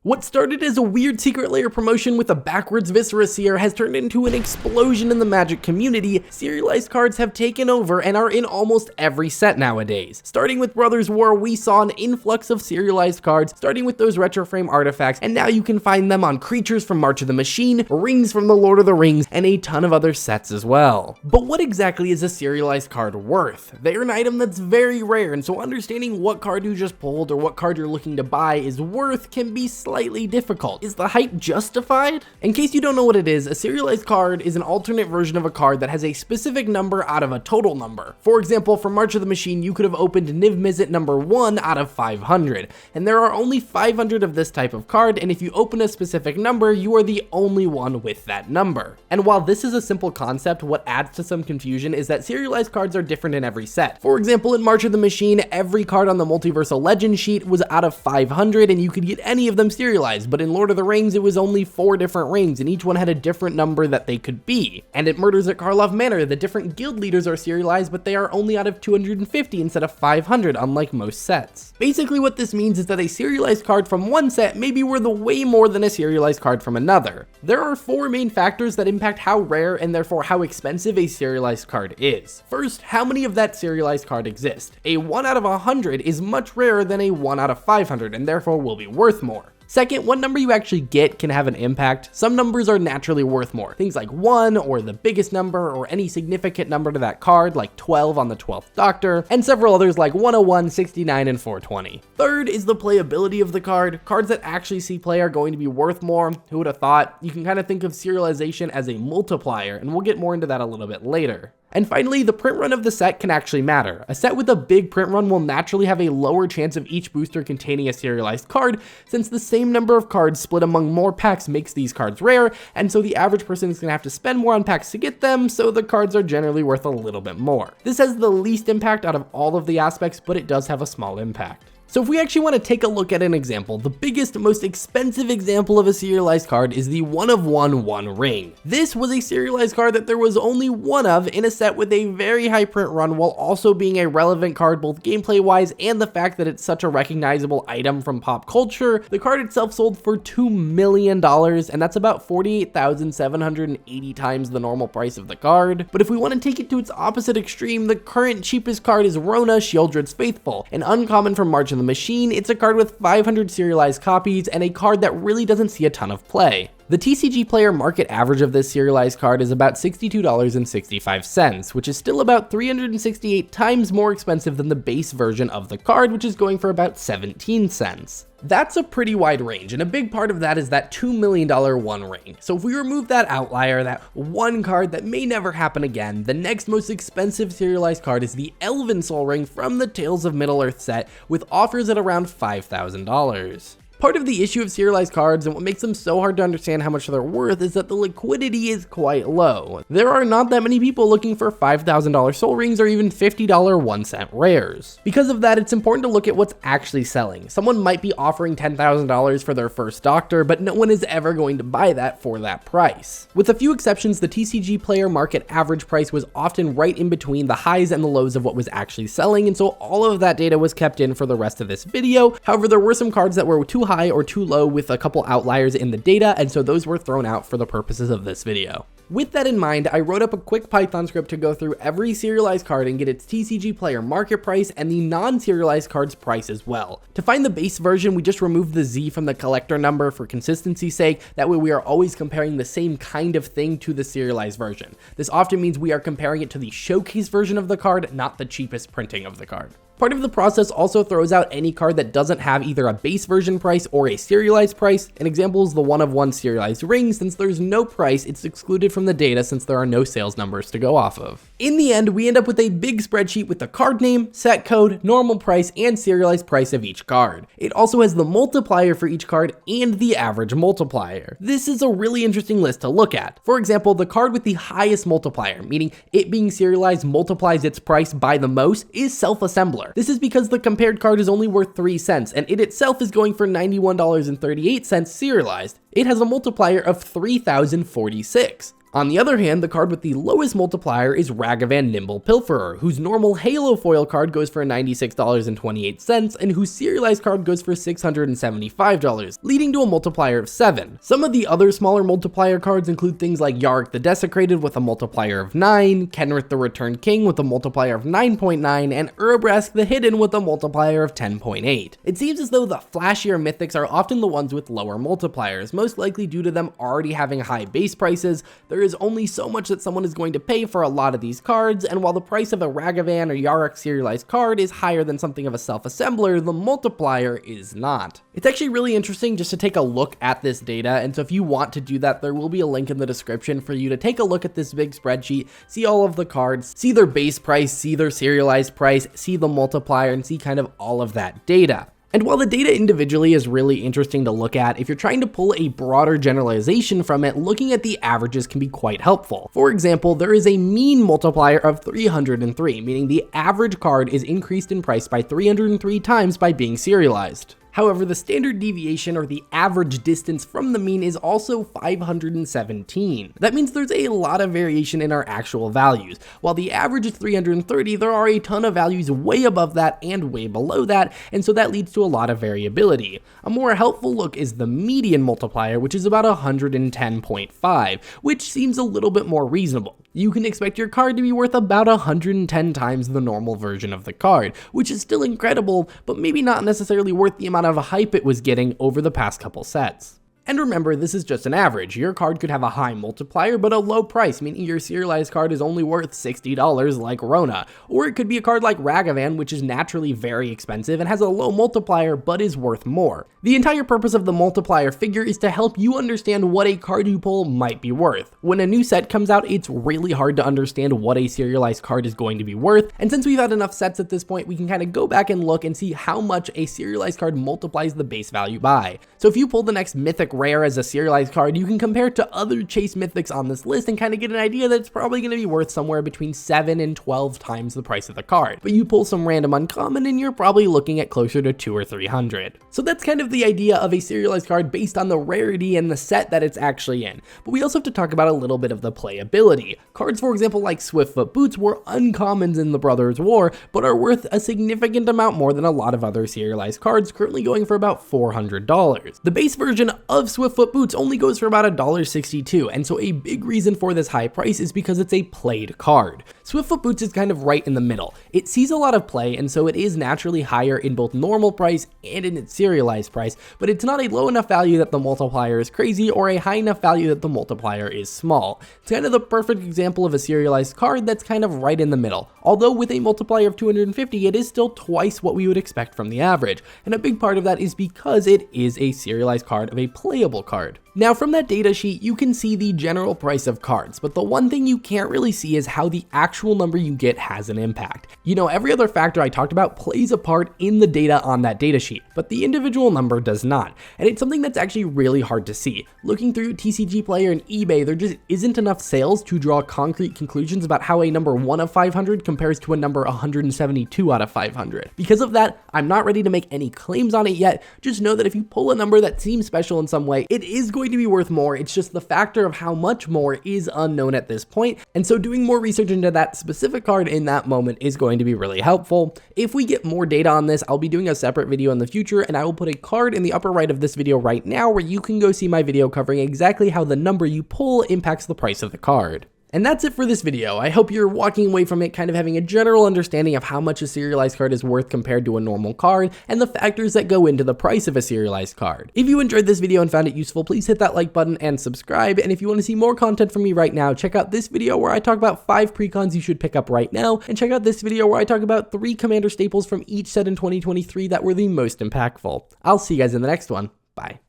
What started as a weird secret layer promotion with a backwards Viscera Seer has turned into an explosion in the Magic community. Serialized cards have taken over and are in almost every set nowadays. Starting with Brothers War, we saw an influx of serialized cards, starting with those retro frame artifacts, and now you can find them on creatures from March of the Machine, rings from the Lord of the Rings, and a ton of other sets as well. But what exactly is a serialized card worth? They're an item that's very rare, and so understanding what card you just pulled or what card you're looking to buy is worth can be slightly difficult. Is the hype justified? In case you don't know what it is, a serialized card is an alternate version of a card that has a specific number out of a total number. For example, for March of the Machine, you could have opened Niv Mizzet number 1 out of 500, and there are only 500 of this type of card, and if you open a specific number, you are the only one with that number. And while this is a simple concept, what adds to some confusion is that serialized cards are different in every set. For example, in March of the Machine, every card on the Multiversal Legend sheet was out of 500, and you could get any of them serialized, but in Lord of the Rings, it was only 4 different rings, and each one had a different number that they could be. And at Murders at Karlov Manor, the different guild leaders are serialized, but they are only out of 250 instead of 500, unlike most sets. Basically, what this means is that a serialized card from one set may be worth way more than a serialized card from another. There are 4 main factors that impact how rare and therefore how expensive a serialized card is. First, how many of that serialized card exist? A 1 out of 100 is much rarer than a 1 out of 500, and therefore will be worth more. Second, what number you actually get can have an impact. Some numbers are naturally worth more. Things like 1 or the biggest number or any significant number to that card, like 12 on the 12th Doctor, and several others like 101, 69, and 420. Third is the playability of the card. Cards that actually see play are going to be worth more. Who would have thought? You can kind of think of serialization as a multiplier, and we'll get more into that a little bit later. And finally, the print run of the set can actually matter. A set with a big print run will naturally have a lower chance of each booster containing a serialized card, since the same number of cards split among more packs makes these cards rare, and so the average person is going to have to spend more on packs to get them, so the cards are generally worth a little bit more. This has the least impact out of all of the aspects, but it does have a small impact. So if we actually want to take a look at an example, the biggest, most expensive example of a serialized card is the 1 of 1 ring. This was a serialized card that there was only one of in a set with a very high print run, while also being a relevant card both gameplay wise and the fact that it's such a recognizable item from pop culture. The card itself sold for $2 million, and that's about 48,780 times the normal price of the card. But if we want to take it to its opposite extreme, the current cheapest card is Rona, Sheoldred's Faithful, an uncommon from March of the Machine. It's a card with 500 serialized copies and a card that really doesn't see a ton of play. The TCG Player market average of this serialized card is about $62.65, which is still about 368 times more expensive than the base version of the card, which is going for about 17 cents. That's a pretty wide range, and a big part of that is that $2 million one ring. So if we remove that outlier, that one card that may never happen again, the next most expensive serialized card is the Elven Soul Ring from the Tales of Middle-earth set, with offers at around $5,000. Part of the issue of serialized cards and what makes them so hard to understand how much they're worth is that the liquidity is quite low. There are not that many people looking for $5,000 soul rings or even $50 1 cent rares. Because of that, it's important to look at what's actually selling. Someone might be offering $10,000 for their first Doctor, but no one is ever going to buy that for that price. With a few exceptions, the TCG Player market average price was often right in between the highs and the lows of what was actually selling, and so all of that data was kept in for the rest of this video. However, there were some cards that were too high or too low with a couple outliers in the data, and so those were thrown out for the purposes of this video. With that in mind, I wrote up a quick Python script to go through every serialized card and get its TCG Player market price and the non-serialized card's price as well. To find the base version, we just removed the Z from the collector number for consistency's sake. That way we are always comparing the same kind of thing to the serialized version. This often means we are comparing it to the showcase version of the card, not the cheapest printing of the card. Part of the process also throws out any card that doesn't have either a base version price or a serialized price. An example is the 1 of 1 serialized ring. Since there's no price, it's excluded from the data since there are no sales numbers to go off of. In the end, we end up with a big spreadsheet with the card name, set code, normal price, and serialized price of each card. It also has the multiplier for each card and the average multiplier. This is a really interesting list to look at. For example, the card with the highest multiplier, meaning it being serialized multiplies its price by the most, is Self-Assembler. This is because the compared card is only worth 3 cents, and it itself is going for $91.38 serialized. It has a multiplier of 3,046. On the other hand, the card with the lowest multiplier is Ragavan Nimble Pilferer, whose normal Halo foil card goes for $96.28 and whose serialized card goes for $675, leading to a multiplier of 7. Some of the other smaller multiplier cards include things like Yarick the Desecrated with a multiplier of 9, Kenrith the Returned King with a multiplier of 9.9, and Urabrask the Hidden with a multiplier of 10.8. It seems as though the flashier mythics are often the ones with lower multipliers, most likely due to them already having high base prices. There is only so much that someone is going to pay for a lot of these cards, and while the price of a Ragavan or Yarick serialized card is higher than something of a self-assembler, the multiplier is not. It's actually really interesting just to take a look at this data, and so if you want to do that, there will be a link in the description for you to take a look at this big spreadsheet, see all of the cards, see their base price, see their serialized price, see the multiplier, and see kind of all of that data. And while the data individually is really interesting to look at, if you're trying to pull a broader generalization from it, looking at the averages can be quite helpful. For example, there is a mean multiplier of 303, meaning the average card is increased in price by 303 times by being serialized. However, the standard deviation, or the average distance from the mean, is also 517. That means there's a lot of variation in our actual values. While the average is 330, there are a ton of values way above that and way below that, and so that leads to a lot of variability. A more helpful look is the median multiplier, which is about 110.5, which seems a little bit more reasonable. You can expect your card to be worth about 110 times the normal version of the card, which is still incredible, but maybe not necessarily worth the amount of hype it was getting over the past couple sets. And remember, this is just an average. Your card could have a high multiplier but a low price, meaning your serialized card is only worth $60 like Rona. Or it could be a card like Ragavan, which is naturally very expensive and has a low multiplier but is worth more. The entire purpose of the multiplier figure is to help you understand what a card you pull might be worth. When a new set comes out, it's really hard to understand what a serialized card is going to be worth, and since we've had enough sets at this point, we can kind of go back and look and see how much a serialized card multiplies the base value by. So if you pull the next Mythic Rare as a serialized card, you can compare it to other chase mythics on this list and kind of get an idea that it's probably going to be worth somewhere between 7 and 12 times the price of the card. But you pull some random uncommon and you're probably looking at closer to 200 or 300. So that's kind of the idea of a serialized card based on the rarity and the set that it's actually in. But we also have to talk about a little bit of the playability. Cards, for example, like Swiftfoot Boots were uncommons in the Brothers' War, but are worth a significant amount more than a lot of other serialized cards, currently going for about $400. The base version of Swiftfoot Boots only goes for about $1.62, and so a big reason for this high price is because it's a played card. Swiftfoot Boots is kind of right in the middle. It sees a lot of play, and so it is naturally higher in both normal price and in its serialized price, but it's not a low enough value that the multiplier is crazy or a high enough value that the multiplier is small. It's kind of the perfect example of a serialized card that's kind of right in the middle. Although with a multiplier of 250, it is still twice what we would expect from the average, and a big part of that is because it is a serialized card of a playable card. Now from that data sheet, you can see the general price of cards, but the one thing you can't really see is how the actual number you get has an impact. You know, every other factor I talked about plays a part in the data on that data sheet, but the individual number does not, and it's something that's actually really hard to see. Looking through TCG Player and eBay, there just isn't enough sales to draw concrete conclusions about how a number 1 of 500 compares to a number 172 out of 500. Because of that, I'm not ready to make any claims on it yet. Just know that if you pull a number that seems special in some way, it is going to be worth more. It's just the factor of how much more is unknown at this point, and so doing more research into that specific card in that moment is going to be really helpful. If we get more data on this, I'll be doing a separate video in the future, and I will put a card in the upper right of this video right now where you can go see my video covering exactly how the number you pull impacts the price of the card. And that's it for this video. I hope you're walking away from it kind of having a general understanding of how much a serialized card is worth compared to a normal card, and the factors that go into the price of a serialized card. If you enjoyed this video and found it useful, please hit that like button and subscribe, and if you want to see more content from me right now, check out this video where I talk about 5 precons you should pick up right now, and check out this video where I talk about 3 commander staples from each set in 2023 that were the most impactful. I'll see you guys in the next one. Bye.